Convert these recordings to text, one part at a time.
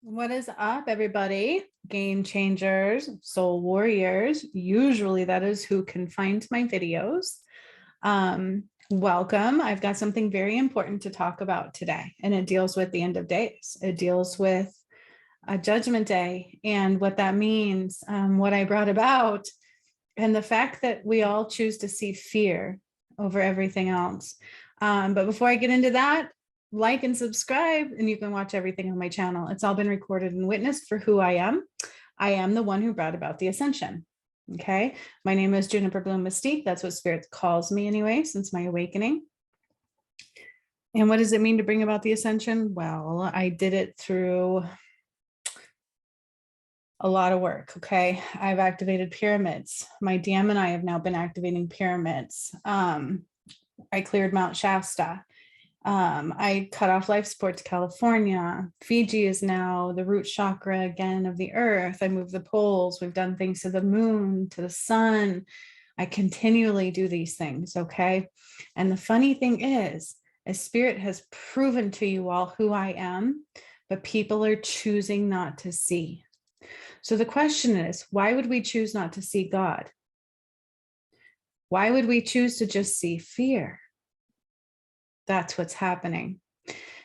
What is up, everybody? Game changers, soul warriors. Usually that is who can find my videos. Welcome. I've got something very important to talk about today, and it deals with the end of days. It deals with a judgment day and what that means, what I brought about, and the fact that we all choose to see fear over everything else. But before I get into that, like and subscribe, and you can watch everything on my channel. It's all been recorded and witnessed for who I am. I am the one who brought about the ascension. Okay. My name is Juniper Bloom Mystique. That's what Spirit calls me anyway, since my awakening. And what does it mean to bring about the ascension? Well, I did it through a lot of work. Okay. I've activated pyramids. My DM and I have now been activating pyramids. I cleared Mount Shasta. I cut off life support to California. Fiji is now the root chakra again of the earth. I moved the poles. We've done things to the moon, to the sun. I continually do these things. Okay. And the funny thing is Spirit has proven to you all who I am, but people are choosing not to see. So the question is, why would we choose not to see God? Why would we choose to just see fear? That's what's happening.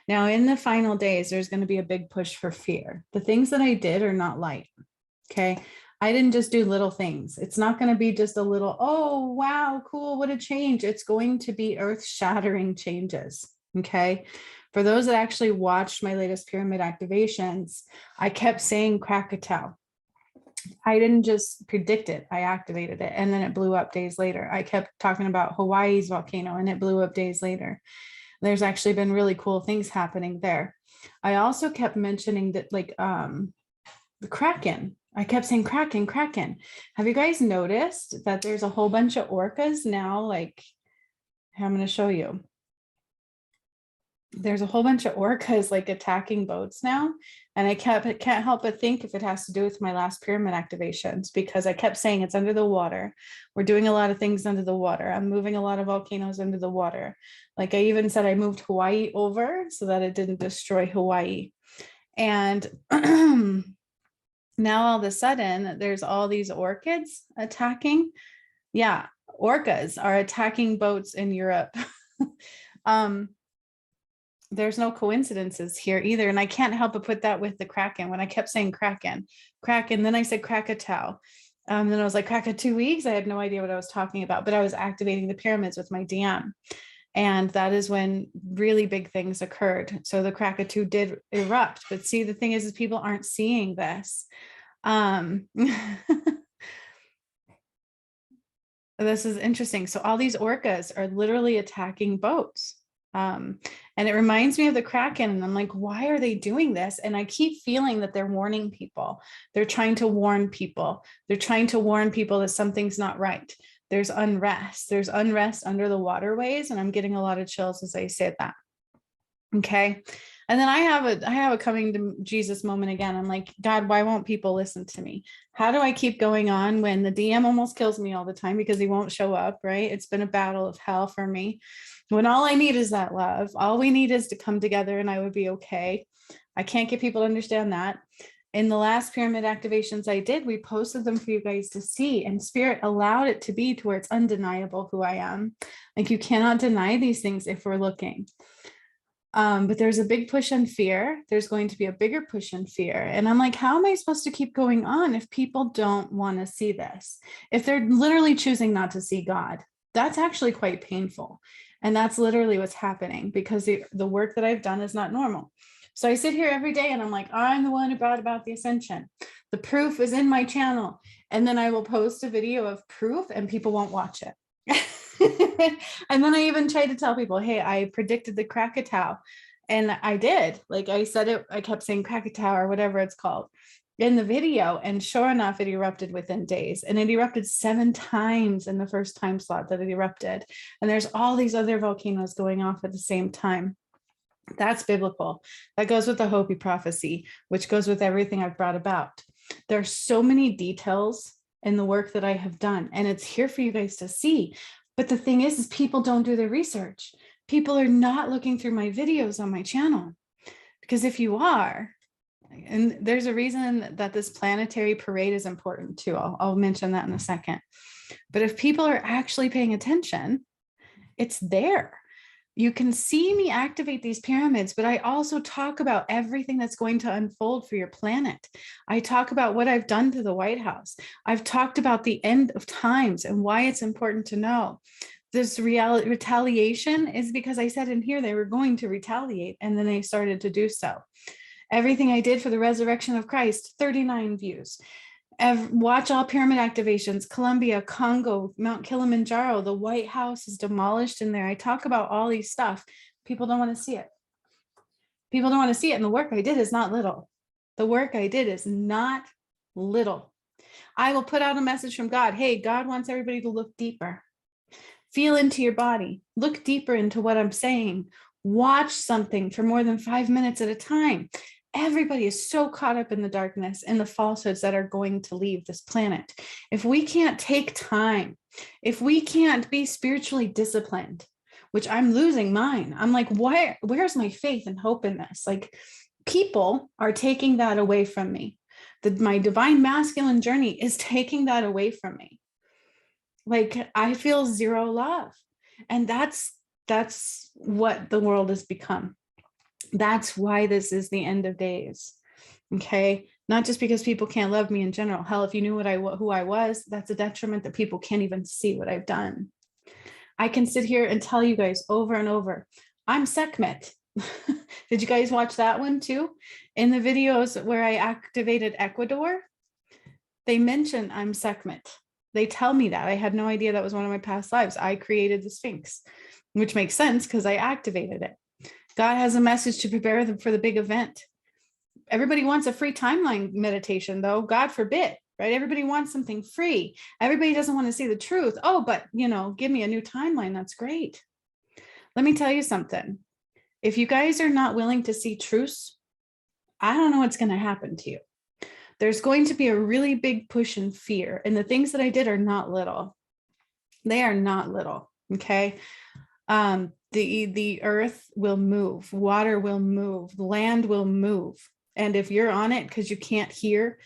Now, in the final days, there's going to be a big push for fear. The things that I did are not light. Okay. I didn't just do little things. It's not going to be just a little, oh, wow, cool. What a change. It's going to be earth-shattering changes. Okay. For those that actually watched my latest pyramid activations, I kept saying Krakatoa. I didn't just predict it, I activated it, and then it blew up days later. I kept talking about Hawaii's volcano, and it blew up days later. There's actually been really cool things happening there. I also kept mentioning that, like, the Kraken. I kept saying Kraken, Kraken. Have you guys noticed that there's a whole bunch of orcas now? Like, I'm going to show you. There's a whole bunch of orcas like attacking boats now. And I can't help but think if it has to do with my last pyramid activations, because I kept saying it's under the water. We're doing a lot of things under the water. I'm moving a lot of volcanoes under the water. Like I even said, I moved Hawaii over so that it didn't destroy Hawaii. And now all of a sudden there's all these orchids attacking. Yeah, orcas are attacking boats in Europe. There's no coincidences here either. And I can't help but put that with the Kraken. When I kept saying Kraken, then I said Krakatoa. Then I was like, Kraka 2 weeks. I had no idea what I was talking about, but I was activating the pyramids with my DM. And that is when really big things occurred. So the Krakatoa did erupt. But see, the thing is people aren't seeing this. This is interesting. So all these orcas are literally attacking boats. And it reminds me of the Kraken. And I'm like, why are they doing this? And I keep feeling that they're warning people. They're trying to warn people. They're trying to warn people that something's not right. There's unrest. There's unrest under the waterways. And I'm getting a lot of chills as I say that. Okay. And then I have a coming to Jesus moment again. I'm like, God, why won't people listen to me? How do I keep going on when the DM almost kills me all the time because he won't show up, right? It's been a battle of hell for me. When all I need is that love, all we need is to come together and I would be okay. I can't get people to understand that. In the last pyramid activations I did, we posted them for you guys to see, and Spirit allowed it to be to where it's undeniable who I am. Like you cannot deny these things if we're looking. But there's a big push on fear. There's going to be a bigger push on fear. And I'm like, how am I supposed to keep going on if people don't want to see this? If they're literally choosing not to see God, that's actually quite painful. And that's literally what's happening because the work that I've done is not normal. So I sit here every day and I'm like, I'm the one who brought about the ascension. The proof is in my channel. And then I will post a video of proof and people won't watch it. And then I even tried to tell people, hey, I predicted the Krakatoa. And I did. Like I said it, I kept saying Krakatoa or whatever it's called in the video. And sure enough, it erupted within days. And it erupted 7 times in the first time slot that it erupted. And there's all these other volcanoes going off at the same time. That's biblical. That goes with the Hopi prophecy, which goes with everything I've brought about. There's so many details in the work that I have done, and it's here for you guys to see. But the thing is people don't do their research. People are not looking through my videos on my channel, because if you are, And there's a reason that this planetary parade is important too. I'll mention that in a second. But if people are actually paying attention, it's there. You can see me activate these pyramids, but I also talk about everything that's going to unfold for your planet. I talk about what I've done to the White House. I've talked about the end of times and why it's important to know. This retaliation is because I said in here they were going to retaliate, and then they started to do so. Everything I did for the resurrection of Christ, 39 views. Watch all pyramid activations, Colombia, Congo, Mount Kilimanjaro, the White House is demolished in there. I talk about all these stuff. People don't want to see it. People don't want to see it. And the work I did is not little. The work I did is not little. I will put out a message from God. Hey, God wants everybody to look deeper. Feel into your body. Look deeper into what I'm saying. Watch something for more than 5 minutes at a time. Everybody is so caught up in the darkness and the falsehoods that are going to leave this planet. If we can't take time, if we can't be spiritually disciplined, which I'm losing mine, I'm like, where's my faith and hope in this? Like, people are taking that away from me. My divine masculine journey is taking that away from me. Like, I feel zero love. And that's what the world has become. That's why this is the end of days. Okay. Not just because people can't love me in general. Hell, if you knew who I was, that's a detriment that people can't even see what I've done. I can sit here and tell you guys over and over, I'm Sekhmet. Did you guys watch that one too? In the videos where I activated Ecuador, they mention I'm Sekhmet. They tell me that. I had no idea that was one of my past lives. I created the Sphinx, which makes sense because I activated it. God has a message to prepare them for the big event. Everybody wants a free timeline meditation, though. God forbid, right? Everybody wants something free. Everybody doesn't want to see the truth. Oh, but, give me a new timeline. That's great. Let me tell you something. If you guys are not willing to see truths, I don't know what's going to happen to you. There's going to be a really big push in fear. And the things that I did are not little. They are not little. Okay. The earth will move, water will move, land will move. And if you're on it because you can't hear,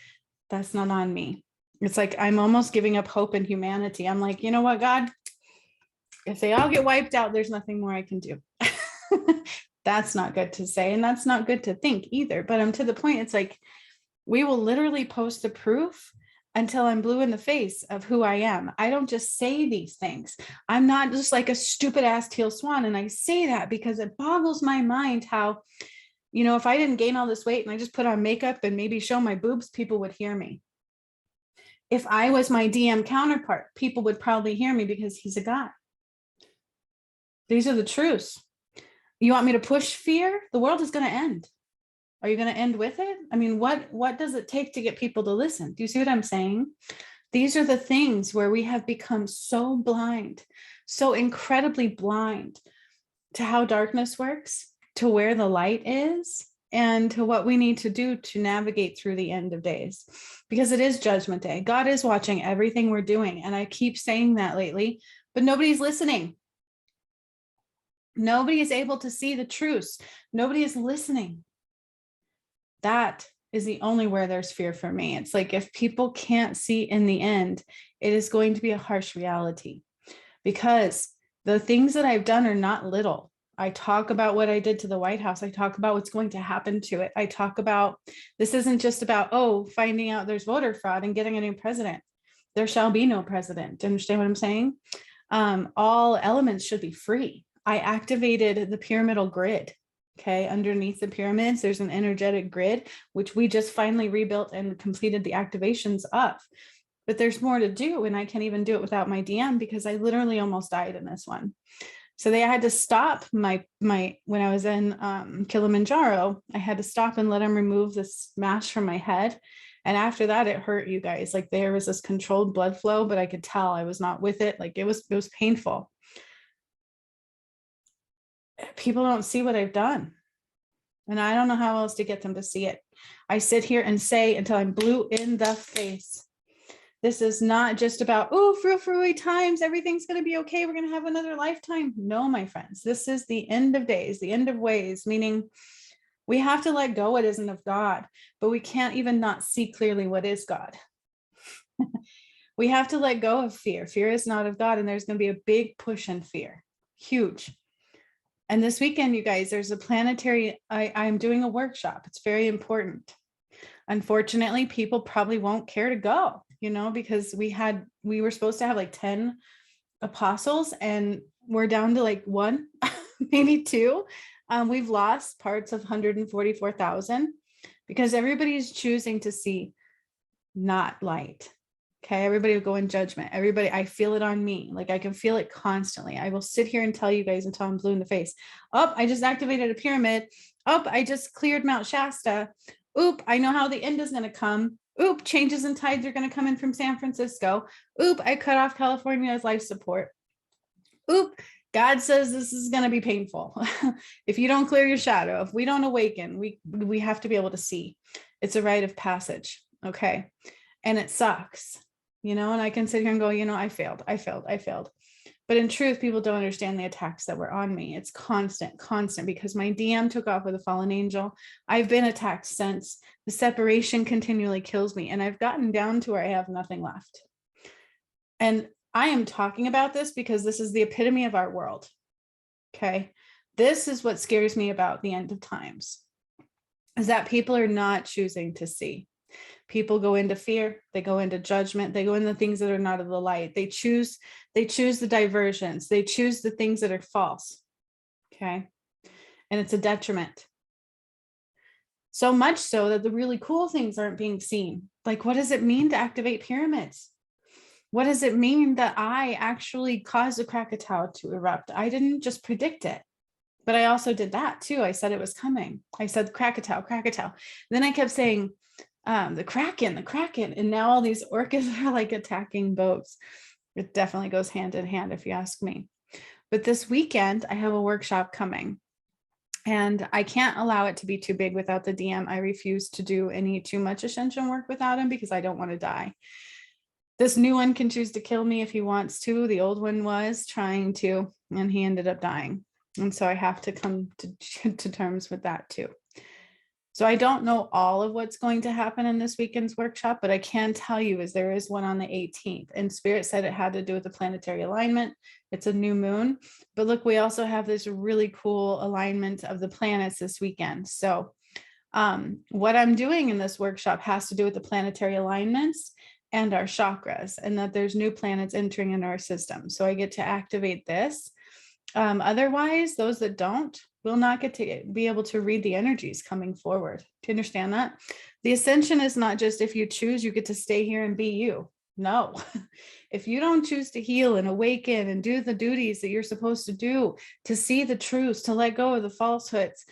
that's not on me. It's like, I'm almost giving up hope in humanity. I'm like, you know what, God, if they all get wiped out, there's nothing more I can do. That's not good to say. And that's not good to think either. But I'm to the point, it's like, we will literally post the proof until I'm blue in the face of who I am. I don't just say these things. I'm not just like a stupid ass teal swan. And I say that because it boggles my mind how, if I didn't gain all this weight and I just put on makeup and maybe show my boobs, people would hear me. If I was my DM counterpart, people would probably hear me because he's a guy. These are the truths. You want me to push fear? The world is going to end. Are you going to end with it? I mean, what does it take to get people to listen? Do you see what I'm saying? These are the things where we have become so blind, so incredibly blind to how darkness works, to where the light is, and to what we need to do to navigate through the end of days. Because it is Judgment Day. God is watching everything we're doing. And I keep saying that lately, but nobody's listening. Nobody is able to see the truths. Nobody is listening. That is the only where there's fear for me. It's like, if people can't see in the end, it is going to be a harsh reality, because the things that I've done are not little. I talk about what I did to the White House. I talk about what's going to happen to it. I talk about, this isn't just about, finding out there's voter fraud and getting a new president. There shall be no president. Understand what I'm saying? All elements should be free. I activated the pyramidal grid. Okay, underneath the pyramids, there's an energetic grid, which we just finally rebuilt and completed the activations of. But there's more to do, and I can't even do it without my DM because I literally almost died in this one. So they had to stop my when I was in Kilimanjaro, I had to stop and let them remove this mask from my head. And after that, it hurt, you guys. Like, there was this controlled blood flow, but I could tell I was not with it. Like, it was painful. People don't see what I've done. And I don't know how else to get them to see it. I sit here and say until I'm blue in the face. This is not just about, frou times, everything's going to be okay. We're going to have another lifetime. No, my friends, this is the end of days, the end of ways, meaning We have to let go what isn't of God, but we can't even not see clearly what is God. We have to let go of fear. Fear is not of God, and there's going to be a big push in fear. Huge. And this weekend, you guys, there's a planetary, I'm doing a workshop. It's very important. Unfortunately, people probably won't care to go, because we were supposed to have like 10 apostles and we're down to like one, maybe two. We've lost parts of 144,000 because everybody's choosing to see not light. Okay, everybody will go in judgment. Everybody, I feel it on me. Like I can feel it constantly. I will sit here and tell you guys until I'm blue in the face. Oh, I just activated a pyramid. Oh, I just cleared Mount Shasta. Oop, I know how the end is going to come. Oop, changes in tides are going to come in from San Francisco. Oop, I cut off California's life support. Oop, God says this is going to be painful. If you don't clear your shadow, if we don't awaken, we have to be able to see. It's a rite of passage. Okay. And it sucks, and I can sit here and go, I failed. But in truth, people don't understand the attacks that were on me. It's constant, because my DM took off with a fallen angel. I've been attacked since. The separation continually kills me. And I've gotten down to where I have nothing left. And I am talking about this because this is the epitome of our world. Okay. This is what scares me about the end of times, is that people are not choosing to see. People go into fear, they go into judgment, they go into things that are not of the light. They choose the diversions, they choose the things that are false. Okay. And it's a detriment. So much so that the really cool things aren't being seen. Like, what does it mean to activate pyramids? What does it mean that I actually caused a Krakatoa to erupt? I didn't just predict it, but I also did that too. I said it was coming. I said Krakatoa. Then I kept saying, the Kraken. And now all these orcas are like attacking boats. It definitely goes hand in hand, if you ask me. But this weekend, I have a workshop coming. And I can't allow it to be too big without the DM. I refuse to do any too much ascension work without him because I don't want to die. This new one can choose to kill me if he wants to. The old one was trying to, and he ended up dying. And so I have to come to terms with that too. So I don't know all of what's going to happen in this weekend's workshop, but I can tell you is there is one on the 18th, and Spirit said it had to do with the planetary alignment. It's a new moon, but look, we also have this really cool alignment of the planets this weekend. So what I'm doing in this workshop has to do with the planetary alignments and our chakras, and that there's new planets entering into our system. So I get to activate this. Otherwise, those that don't will not get to be able to read the energies coming forward. Do you understand that? The ascension is not just if you choose, you get to stay here and be you. No, if you don't choose to heal and awaken and do the duties that you're supposed to do, to see the truths, to let go of the falsehoods,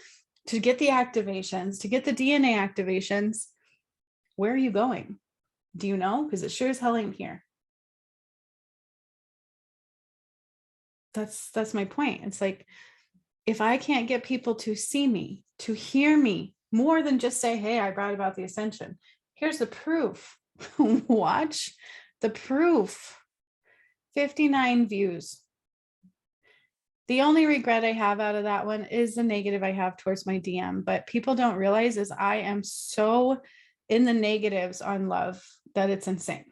to get the activations, to get the DNA activations, where are you going? Do you know? Because it sure as hell ain't here. That's my point. It's like, if I can't get people to see me, to hear me, more than just say, hey, I brought about the ascension. Here's the proof. Watch the proof. 59 views. The only regret I have out of that one is the negative I have towards my DM. But people don't realize is I am so in the negatives on love that it's insane.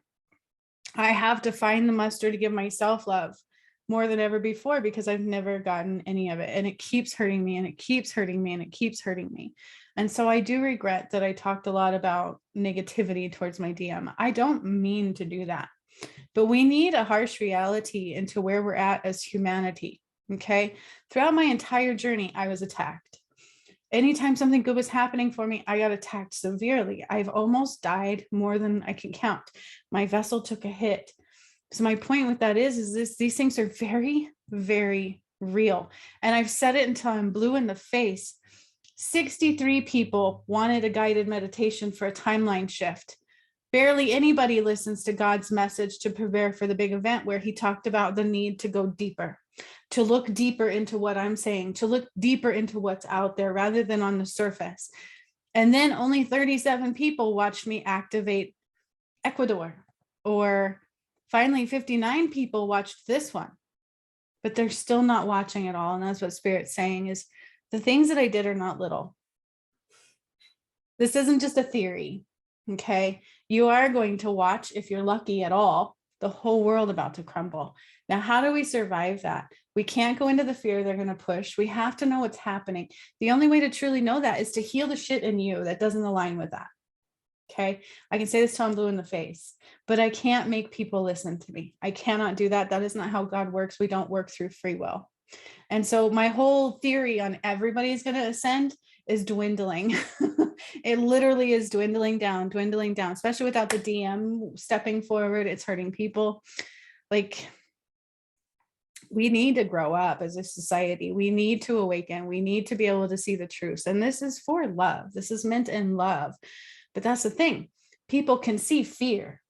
I have to find the muster to give myself love more than ever before because I've never gotten any of it. And it keeps hurting me and it keeps hurting me and it keeps hurting me. And so I do regret that I talked a lot about negativity towards my DM. I don't mean to do that, but we need a harsh reality into where we're at as humanity. Okay. Throughout my entire journey, I was attacked. Anytime something good was happening for me, I got attacked severely. I've almost died more than I can count. My vessel took a hit. So my point with that is these things are very, very real. And I've said it until I'm blue in the face. 63 people wanted a guided meditation for a timeline shift. Barely anybody listens to God's message to prepare for the big event where he talked about the need to go deeper, to look deeper into what I'm saying, to look deeper into what's out there rather than on the surface. And then only 37 people watched me activate Ecuador, or finally 59 people watched this one, but they're still not watching at all. And that's what Spirit's saying is the things that I did are not little. This isn't just a theory. Okay. You are going to watch, if you're lucky at all, the whole world about to crumble. Now, how do we survive that? We can't go into the fear they're going to push. We have to know what's happening. The only way to truly know that is to heal the shit in you that doesn't align with that. Okay. I can say this till I'm blue in the face, but I can't make people listen to me. I cannot do that. That is not how God works. We don't work through free will. And so my whole theory on everybody's going to ascend is dwindling. It literally is dwindling down, especially without the DM stepping forward. It's hurting people. Like, we need to grow up as a society. We need to awaken. We need to be able to see the truth. And this is for love. This is meant in love. But that's the thing. People can see fear.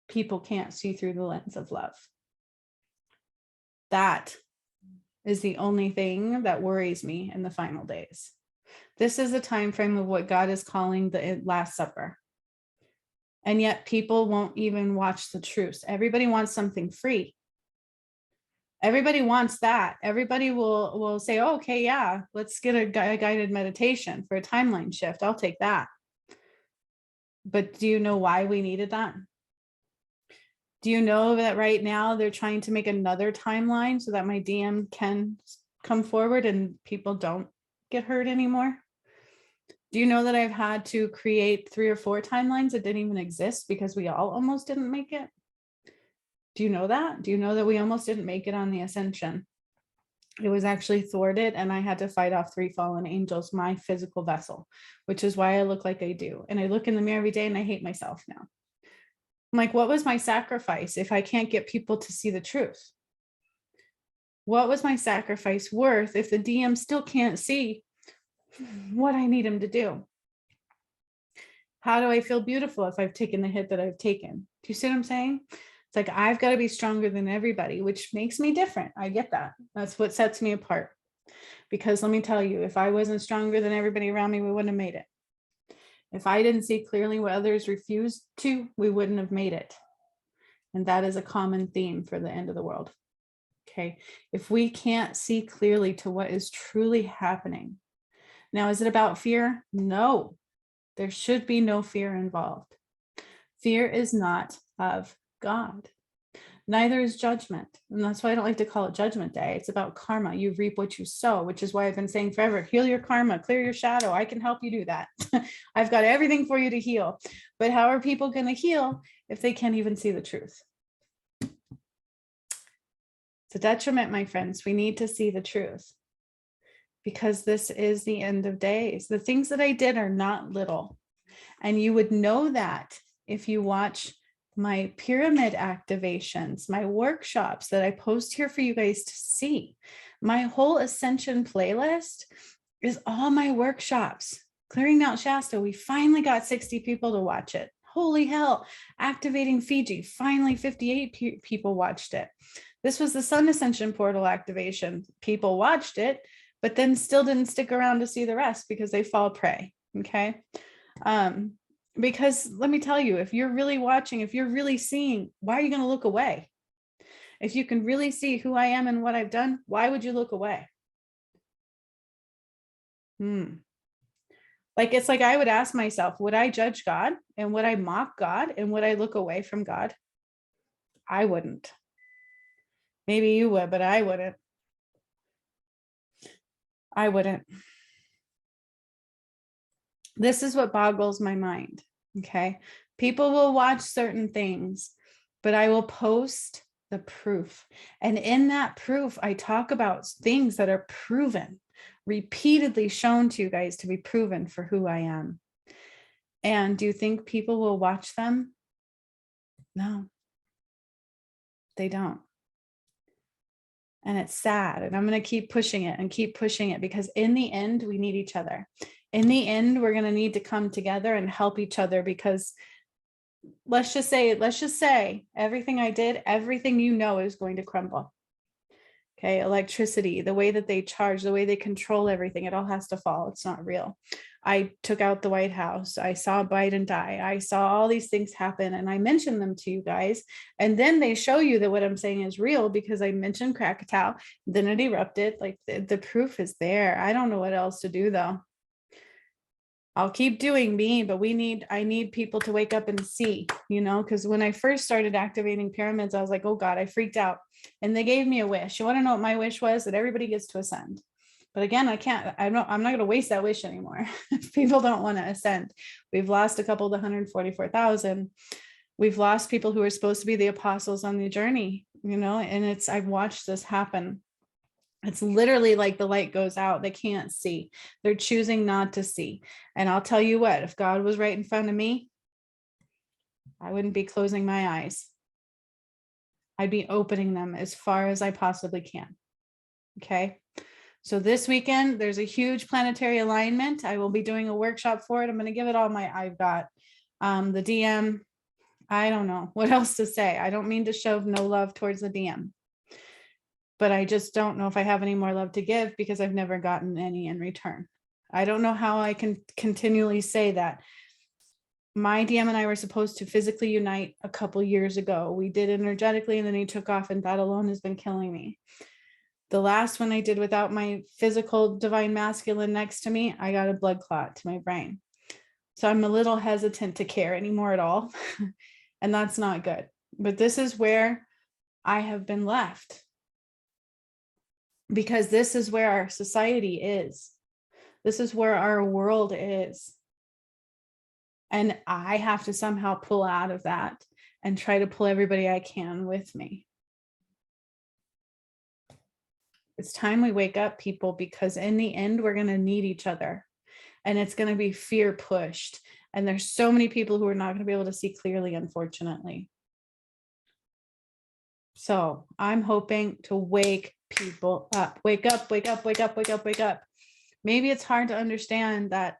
People can't see through the lens of love. That is the only thing that worries me in the final days. This is a time frame of what God is calling the Last Supper. And yet people won't even watch the truth. Everybody wants something free. Everybody wants that. Everybody will say, oh, okay, yeah, let's get a guided meditation for a timeline shift. I'll take that. But do you know why we needed that? Do you know that right now they're trying to make another timeline so that my DM can come forward and people don't get hurt anymore? Do you know that I've had to create 3 or 4 timelines that didn't even exist because we all almost didn't make it? Do you know that? Do you know that we almost didn't make it on the ascension? It was actually thwarted, and I had to fight off 3 fallen angels, my physical vessel, which is why I look like I do. And I look in the mirror every day and I hate myself now. I'm like, what was my sacrifice if I can't get people to see the truth? What was my sacrifice worth if the DM still can't see what I need him to do? How do I feel beautiful if I've taken the hit that I've taken? Do you see what I'm saying? It's like, I've got to be stronger than everybody, which makes me different. I get that. That's what sets me apart. Because let me tell you, if I wasn't stronger than everybody around me, we wouldn't have made it. If I didn't see clearly what others refused to, we wouldn't have made it. And that is a common theme for the end of the world. Okay. If we can't see clearly to what is truly happening. Now, is it about fear? No, there should be no fear involved. Fear is not of God. Neither is judgment. And that's why I don't like to call it Judgment Day. It's about karma. You reap what you sow, which is why I've been saying forever, heal your karma, clear your shadow. I can help you do that. I've got everything for you to heal. But how are people going to heal if they can't even see the truth? It's a detriment, my friends. We need to see the truth because this is the end of days. The things that I did are not little. And you would know that if you watch my pyramid activations, my workshops that I post here for you guys to see. My whole Ascension playlist is all my workshops. Clearing Mount Shasta, we finally got 60 people to watch it. Holy hell. Activating Fiji, finally 58 people watched it. This was the Sun Ascension portal activation. People watched it, but then still didn't stick around to see the rest because they fall prey. Okay. Because let me tell you, if you're really watching, if you're really seeing, why are you going to look away? If you can really see who I am and what I've done, why would you look away? Like, it's like I would ask myself, would I judge God and would I mock God and would I look away from God? I wouldn't. Maybe you would, but I wouldn't. I wouldn't. This is what boggles my mind. Okay. People will watch certain things, but I will post the proof. And in that proof, I talk about things that are proven, repeatedly shown to you guys to be proven for who I am. And do you think people will watch them? No, they don't. And it's sad. And I'm going to keep pushing it and keep pushing it because in the end, we need each other. In the end, we're going to need to come together and help each other because let's just say everything I did, everything you know is going to crumble. Okay. Electricity, the way that they charge, the way they control everything, it all has to fall. It's not real. I took out the White House. I saw Biden die. I saw all these things happen and I mentioned them to you guys. And then they show you that what I'm saying is real because I mentioned Krakatoa, then it erupted. Like the proof is there. I don't know what else to do though. I'll keep doing me, but I need people to wake up and see, because when I first started activating pyramids, I was like, oh God, I freaked out. And they gave me a wish. You want to know what my wish was? That everybody gets to ascend. But again, I'm not going to waste that wish anymore. If people don't want to ascend. We've lost a couple of the 144,000. We've lost people who are supposed to be the apostles on the journey, and I've watched this happen. It's literally like the light goes out. They can't see. They're choosing not to see. And I'll tell you what, if God was right in front of me, I wouldn't be closing my eyes. I'd be opening them as far as I possibly can. Okay. So this weekend, there's a huge planetary alignment. I will be doing a workshop for it. I'm going to give it all I've got. The DM, I don't know what else to say. I don't mean to shove no love towards the DM. But I just don't know if I have any more love to give because I've never gotten any in return. I don't know how I can continually say that. My DM and I were supposed to physically unite a couple years ago. We did energetically, and then he took off, and that alone has been killing me. The last one I did without my physical divine masculine next to me, I got a blood clot to my brain. So I'm a little hesitant to care anymore at all. And that's not good. But this is where I have been left. Because this is where our society is. This is where our world is. And I have to somehow pull out of that and try to pull everybody I can with me. It's time we wake up, people, because in the end, we're going to need each other. And it's going to be fear pushed. And there's so many people who are not going to be able to see clearly, unfortunately. So I'm hoping to wake people up. Wake up, wake up, wake up, wake up, wake up. Maybe it's hard to understand that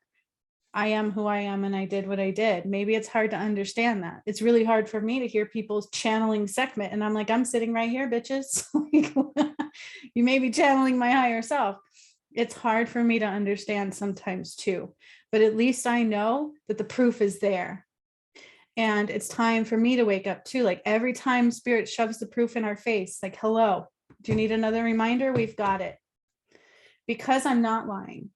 I am who I am and I did what I did. Maybe it's hard to understand that. It's really hard for me to hear people channeling Sekhmet. And I'm like, I'm sitting right here, bitches. You may be channeling my higher self. It's hard for me to understand sometimes too. But at least I know that the proof is there. And it's time for me to wake up too. Like every time spirit shoves the proof in our face, like, hello, do you need another reminder? We've got it. Because I'm not lying.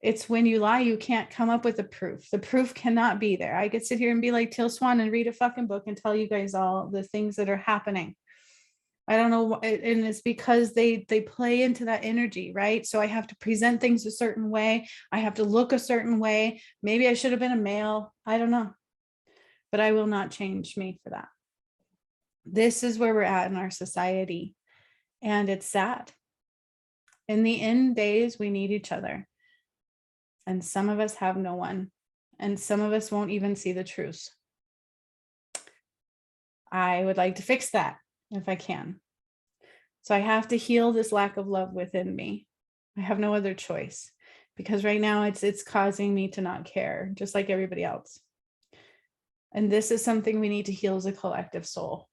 It's when you lie, you can't come up with the proof. The proof cannot be there. I could sit here and be like Teal Swan and read a fucking book and tell you guys all the things that are happening. I don't know. And it's because they play into that energy, right? So I have to present things a certain way. I have to look a certain way. Maybe I should have been a male. I don't know. But I will not change me for that. This is where we're at in our society. And it's sad. In the end days, we need each other. And some of us have no one. And some of us won't even see the truth. I would like to fix that if I can. So I have to heal this lack of love within me. I have no other choice because right now it's causing me to not care, just like everybody else. And this is something we need to heal as a collective soul.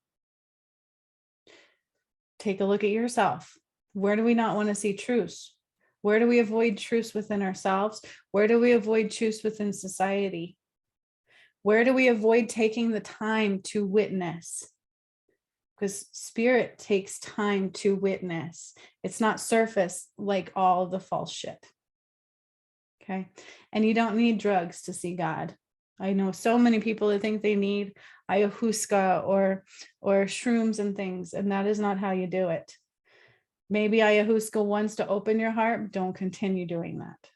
Take a look at yourself. Where do we not want to see truths? Where do we avoid truths within ourselves? Where do we avoid truths within society? Where do we avoid taking the time to witness? Because spirit takes time to witness. It's not surface like all the false shit. Okay. And you don't need drugs to see God. I know so many people that think they need ayahuasca or shrooms and things, and that is not how you do it. Maybe ayahuasca wants to open your heart. Don't continue doing that.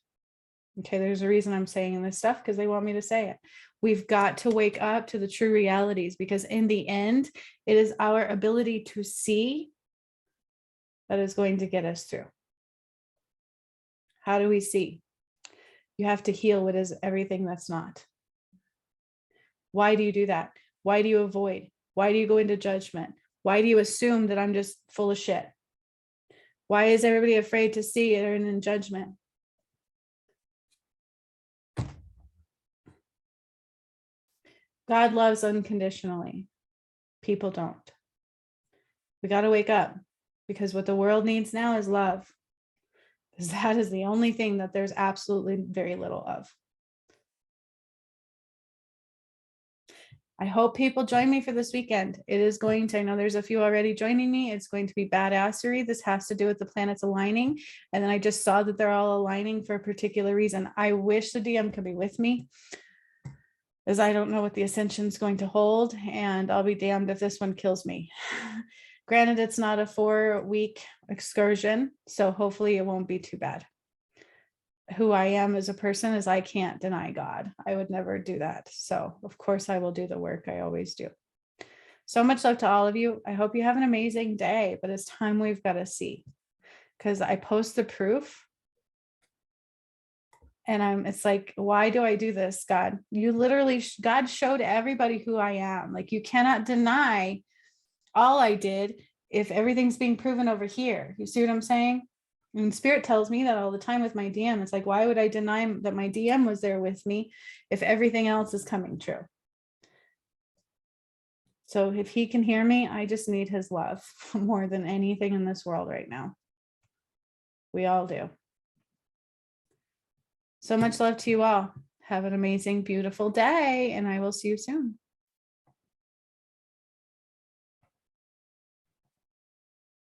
Okay, there's a reason I'm saying this stuff because they want me to say it. We've got to wake up to the true realities because in the end, it is our ability to see that is going to get us through. How do we see? You have to heal what is everything that's not. Why do you do that? Why do you avoid? Why do you go into judgment? Why do you assume that I'm just full of shit? Why is everybody afraid to see it or in judgment? God loves unconditionally. People don't. We got to wake up because what the world needs now is love. Because that is the only thing that there's absolutely very little of. I hope people join me for this weekend. It is going to, I know there's a few already joining me. It's going to be badassery. This has to do with the planets aligning. And then I just saw that they're all aligning for a particular reason. I wish the DM could be with me, as I don't know what the ascension is going to hold, and I'll be damned if this one kills me. Granted, it's not a 4-week excursion, so hopefully it won't be too bad. Who I am as a person is I can't deny God. I would never do that. So of course I will do the work I always do. So much love to all of you. I hope you have an amazing day, but it's time we've got to see, because I post the proof and it's like, why do I do this, God? You literally, God showed everybody who I am. Like, you cannot deny all I did if everything's being proven over here. You see what I'm saying? And Spirit tells me that all the time with my DM. It's like, why would I deny that my DM was there with me if everything else is coming true? So if he can hear me, I just need his love more than anything in this world right now. We all do. So much love to you all. Have an amazing, beautiful day, and I will see you soon.